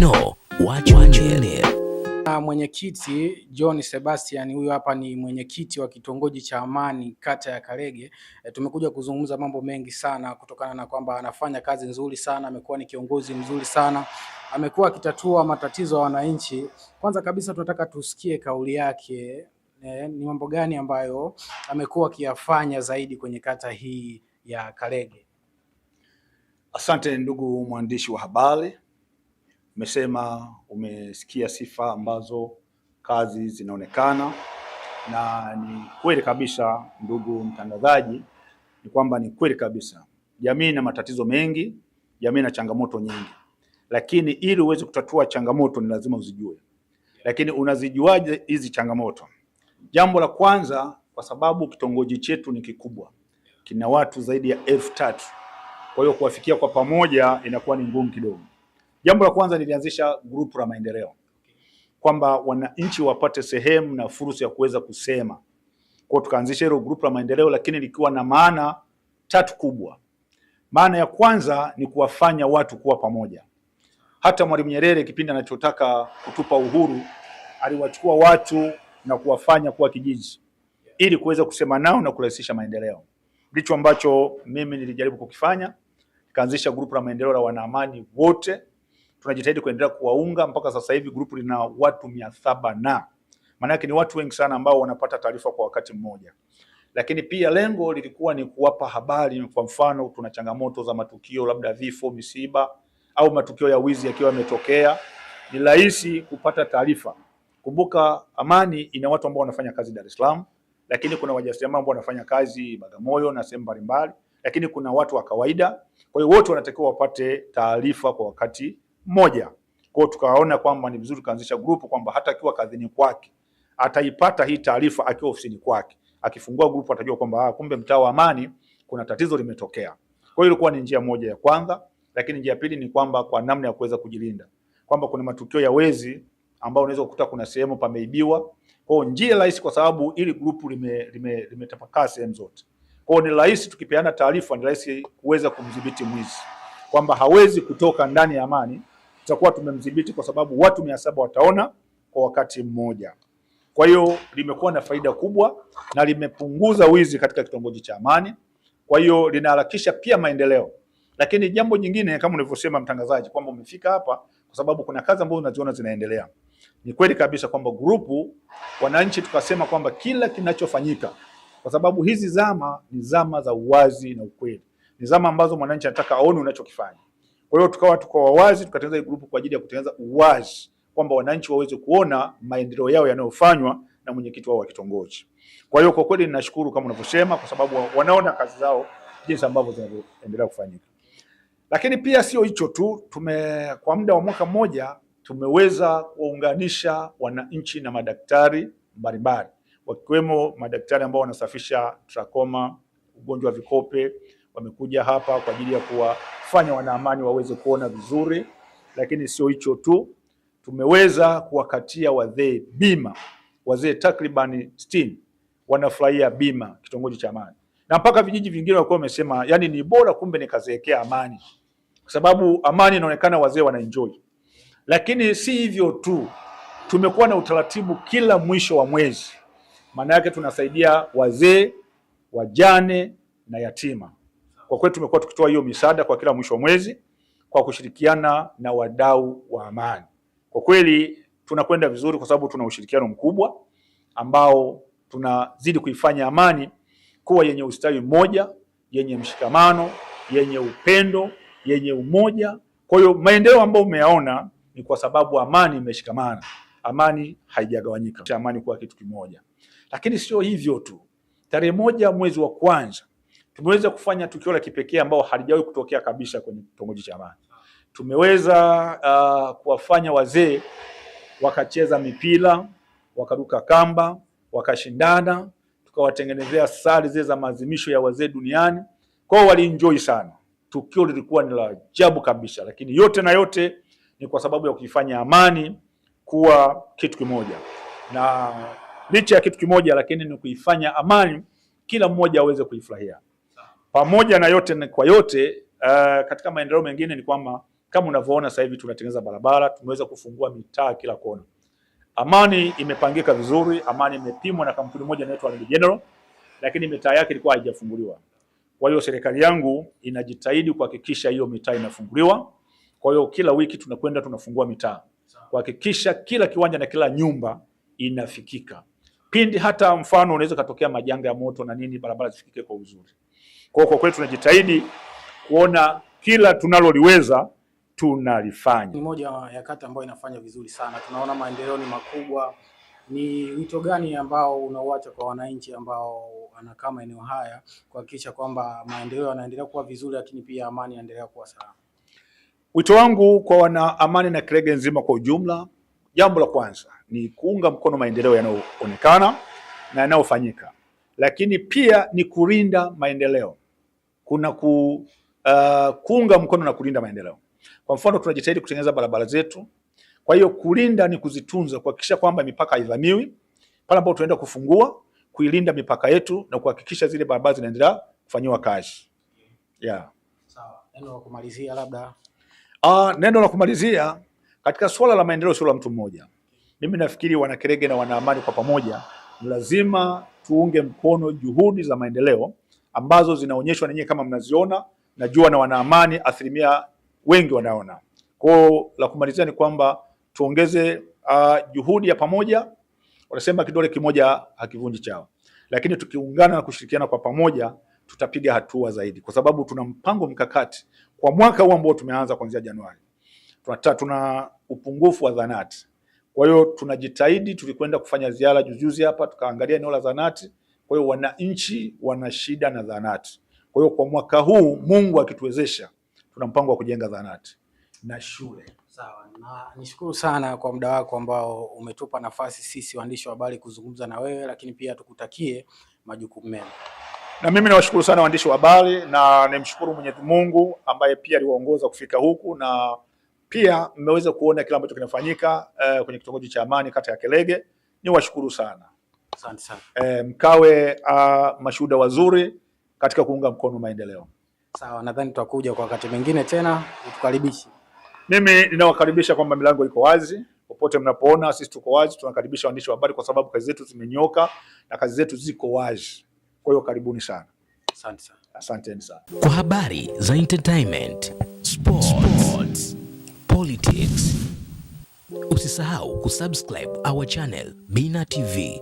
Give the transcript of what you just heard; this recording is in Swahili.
know what you need. Mwenyekiti John Sebastian, huyu hapa ni mwenyekiti wa kitongoji cha Amani kata ya Karege. Tumekuja kuzungumza mambo mengi sana kutokana na kwamba anafanya kazi nzuri sana, amekuwa ni kiongozi mzuri sana, amekuwa akitatua matatizo ya wananchi. Kwanza kabisa tunataka tusikie kauli yake, ni mambo gani ambayo amekuwa akiyafanya zaidi kwenye kata hii ya Karege. Asante ndugu mwandishi wa habari. Umesema umesikia sifa ambazo kazi zinaonekana, na ni kweli kabisa ndugu mtangazaji, ni kwamba ni kweli kabisa jamii na matatizo mengi, jamii na changamoto nyingi, lakini ili uweze kutatua changamoto ni lazima uzijue. Lakini unazijuaje hizi changamoto? Jambo la kwanza, kwa sababu kitongoji chetu ni kikubwa, kina watu zaidi ya 3,000, kwa hiyo kuwafikia kwa pamoja inakuwa ni ngumu kidogo. Jambo la kwanza, nilianzisha grupu la maendeleo kwamba wananchi wapate sehemu na fursa ya kuweza kusema. Kwa tukaanzisha hilo grupu la maendeleo, lakini likiwa na maana 3 kubwa. Maana ya kwanza ni kuwafanya watu kuwa pamoja. Hata Mwalimu Nyerere kipindi anachotaka kutupa uhuru, aliwachukua watu na kuwafanya kuwa kijiji ili kuweza kusema nao na kurahisisha maendeleo. Ndicho ambacho mimi nilijaribu kukifanya. Nikaanzisha grupu la maendeleo la wanaamani wote. Tunajitahidi kuendelea kuwaunga mpaka sasa hivi grupu lina watu 700 na maana yake ni watu wengi sana ambao wanapata taarifa kwa wakati mmoja. Lakini pia lengo lilikuwa ni kuwapa habari. Kwa mfano, tuna changamoto za matukio labda vifo, misiba au matukio ya wizi yakiwa yametokea, ni rahisi kupata taarifa. Kumbuka Amani ina watu ambao wanafanya kazi Dar es Salaam, lakini kuna wajasiriamali ambao wanafanya kazi Bagamoyo na sehemu mbalimbali, lakini kuna watu wa kawaida. Kwa hiyo wote wanatakiwa wapate taarifa kwa wakati mmoja. Kwa hiyo tukaona kwamba ni vizuri kuanzisha grupu kwamba hata akiwa kazini kwake ataipata hii taarifa akiwa ofisini kwake. Akifungua grupu atajua kwamba kumbe mtaa wa Amani kuna tatizo limetokea. Kwa hiyo ilikuwa ni njia moja ya kwanza, lakini njia pili ni kwamba kwa namna ya kuweza kujilinda. Kwamba kuna matukio ya wezi ambao unaweza kukuta kuna sehemu pameibiwa. Kwa hiyo njia rahisi, kwa sababu ili grupu limetapakaa sehemu zote. Kwa hiyo ni rahisi tukipeana taarifa, ni rahisi kuweza kumdhibiti mwizi. Kwamba hawezi kutoka ndani ya Amani, tutakuwa tumemdhibiti kwa sababu watu 700 wataona kwa wakati mmoja. Kwa hiyo limekuwa na faida kubwa na limepunguza wizi katika kitongoji cha Amani. Kwa hiyo linaharakisha pia maendeleo. Lakini jambo jingine, kama ulivyosema mtangazaji, kwamba umefika hapa kwa sababu kuna kazi ambazo unaziona zinaendelea. Ni kweli kabisa kwamba grupu wananchi tukasema kwamba kila kinachofanyika, kwa sababu hizi zama ni zama za uwazi na ukweli. Ni zama ambazo mwananchi anataka aone unachokifanya. Kwa hiyo tuko wazi, tukatengeneza grupu kwa ajili ya kutengeneza uwazi kwamba wananchi waweze kuona maendeleo yao yanayofanywa na mwenyekiti wao wa kitongoji. Kwa hiyo kwa kweli ninashukuru kama unavyosema, kwa sababu wanaona kazi zao jinsi ambavyo zinaendelea kufanyika. Lakini pia sio hicho tu, kwa muda wa mwaka mmoja tumeweza kuunganisha wananchi na madaktari mbalimbali, wakiwemo madaktari ambao wanasafisha trakoma, ugonjwa wa vikope. Wamekuja hapa kwa ajili ya kuwafanya wanaamani waweze kuona vizuri. Lakini sio hicho tu, tumeweza kuwakatia wazee bima. Wazee takriban 60 wanafurahia bima kitongoji cha Amani. Na mpaka vijiji vingine walikuwa wamesema yani ni bora kumbe nikazeekea Amani, kwa sababu Amani inaonekana wazee wanaenjoy. Lakini si hivyo tu, tumekuwa na utaratibu kila mwisho wa mwezi. Maana yake tunasaidia wazee, wajane na yatima. Kwa kweli tumekuwa tukitoa hiyo misaada kwa kila mwisho wa mwezi kwa kushirikiana na wadau wa Amani. Kwa kweli tunakwenda vizuri kwa sababu tuna ushirikiano mkubwa ambao tunazidi kuifanya Amani kuwa yenye ustawi mmoja, yenye mshikamano, yenye upendo, yenye umoja. Kwa hiyo maendeleo ambayo umeyaona ni kwa sababu Amani imeshikamana. Amani haijagawanyika. Amani kuwa kitu kimoja. Lakini sio hivyo tu. Tarehe 1 mwezi wa kwanza tumeweza kufanya tukio la kipekee ambao halijawahi kutokea kabisa kwenye kitongoji cha Amani. Tumeweza kuwafanya wazee wakacheza mipira, wakaruka kamba, wakashindana, tukawatengenezea sare zile za maadhimisho ya wazee duniani. Kwa hiyo walienjoy sana. Tukio lilikuwa ni la ajabu kabisa, lakini yote na yote ni kwa sababu ya kuifanya Amani kuwa kitu kimoja. Na licha ya kitu kimoja, lakini ni kuifanya Amani kila mmoja aweze kuifurahia. Pamoja na yote kwa yote, katika maendeleo mengine ni kwamba Kama unavyoona sasa hivi tunatengeneza barabara, tumeweza kufungua mitaa kila kona. Amani imepangika vizuri, Amani imepimwa na kampuni moja inaitwa Land General, lakini mitaa yake ilikuwa haijafunguliwa. Kwa hiyo serikali yangu inajitahidi kuhakikisha hiyo mitaa inafunguliwa. Kwa hiyo kila wiki tunakwenda tunafungua mitaa, kuhakikisha kila kiwanja na kila nyumba inafikika. Pindi hata mfano unaweza katokea majanga ya moto na nini, barabara zifikike kwa uzuri. Kwa kweli tunajitahidi kuona kila tunaloliweza tunalifanya. Ni moja ya kata ambayo inafanya vizuri sana, tunaona maendeleo ni makubwa. Ni wito gani ambao unauacha kwa wananchi ambao wanakaa maeneo haya kuhakikisha kwamba maendeleo yanaendelea kuwa vizuri, lakini pia amani inaendelea kuwa salama? Wito wangu kwa wana Amani na Kerege nzima kwa ujumla, jambo la kwanza ni kuunga mkono maendeleo yanayoonekana na yanayofanyika, lakini pia ni kulinda maendeleo. Kuna kuunga mkono na kulinda maendeleo. Kwa mfano tunajitahidi kutengeneza barabara zetu. Kwa hiyo kulinda ni kuzitunza, kuhakikisha kwamba mipaka haivamiwi. Pale ambapo tunaenda kufungua, kuilinda mipaka yetu na kuhakikisha zile barabara zinaendelea kufanywa kazi. Yeah. Sawa. Neno la kumalizia labda. Neno la kumalizia katika swala la maendeleo sio la mtu mmoja. Mimi nafikiri wana Kerege na wana Amani kwa pamoja ni lazima tuunge mkono juhudi za maendeleo ambazo zinaonyeshwa na nyinyi kama mnaziona, najua na wana Amani asilimia wengi wanaona. Kwa la kumalizia ni kwamba tuongeze juhudi ya pamoja. Wanasema kidole kimoja hakivunji chawa, lakini tukiungana na kushirikiana kwa pamoja tutapiga hatua zaidi, kwa sababu tuna mpango mkakati kwa mwaka huu ambao tumeanza kuanzia Januari. Tuna upungufu wa zahanati. Kwa hiyo tunajitahidi, tulikwenda kufanya ziara juzi hapa tukaangalia eneo la zahanati. Kwa hiyo wananchi wana shida na zahanati. Kwa hiyo kwa mwaka huu Mungu akituwezesha tuna mpango wa kujenga zahanati na shule. Sawa, na nishukuru sana kwa muda wako ambao umetupa nafasi sisi waandishi wa habari kuzungumza na wewe, lakini pia tukutakie majukumu mema. Na mimi nawashukuru sana waandishi wa habari na nimshukuru Mwenyezi Mungu ambaye pia aliwaongoza kufika huku, na pia mmeweza kuona kile ambacho kinafanyika kwenye kitongoji cha Amani kata ya Kerege. Niwashukuru sana. Asante sana. Mkawe mashuhuda wazuri katika kuunga mkono maendeleo. Sawa, nadhani tutakuja kwa wakati mwingine tena utukaribishe. Mimi ninawakaribisha kwamba milango iko wazi. Popote mnapoona sisi tuko wazi, tunakaribisha waandishi wa habari kwa sababu kazi zetu zimenyoka na kazi zetu ziko wazi. Kwa hiyo karibuni sana. Asante sana. Asanteni sana. Kwa habari za entertainment, sports, politics, usisahau kusubscribe our channel Bina TV.